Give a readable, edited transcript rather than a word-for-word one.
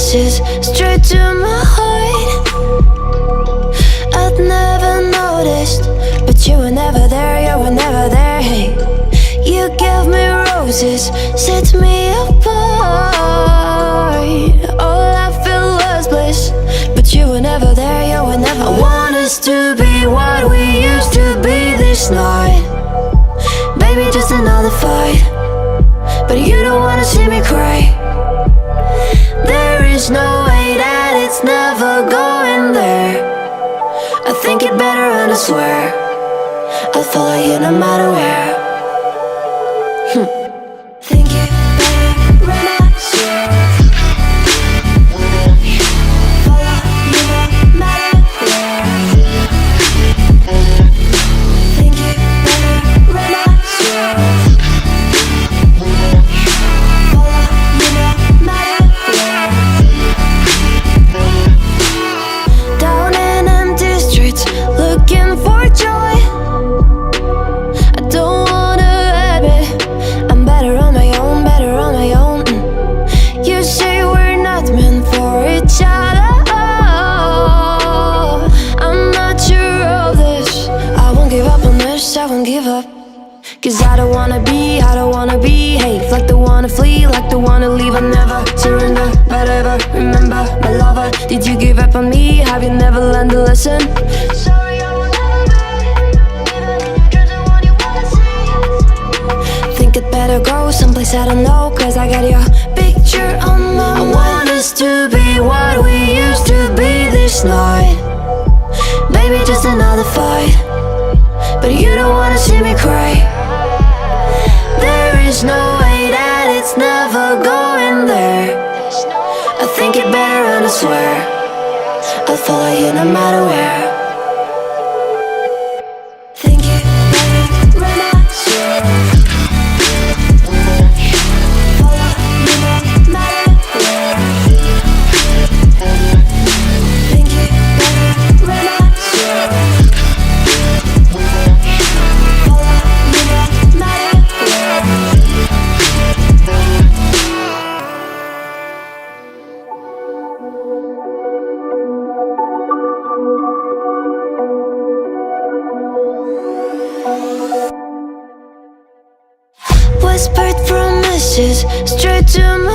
promises straight to my heart. I'd never noticed, but you were never there, you were never there. Hey, you gave me roses, set me apart. All I felt was bliss, but you were never there, you were never there. I want us to be what we used to be this night. Baby, just another fight, but you don't wanna see me cry. There is no way that it's never going there. I think it better and I swear I'll follow you no matter where. Think it better and I swear follow you no matter where. Think it better and I swear follow you no matter where. Down in empty streets, looking for joy. I don't wanna admit I'm better on my own, better on my own. You say we're not meant for each other. I'm not sure of this. I won't give up on this, I won't give up. Cause I don't wanna be, I don't wanna behave like the one to flee, like the one to leave. I never surrender, but ever remember my lover. Did you give up on me? Have you never learned to listen? Sorry, I will never be, even if you're the one you wanna see. Think it better go someplace I don't know, cause I got your picture on my mind. I want us to be what we used to be this night. Baby, just another fight, but you don't wanna see me cry. There is no way that it's never going there. I think it better and I swear I'll follow you no matter where. Think it better and I swear follow you no matter where. Think it better and I swear follow you no matter where. Whispered promises straight to my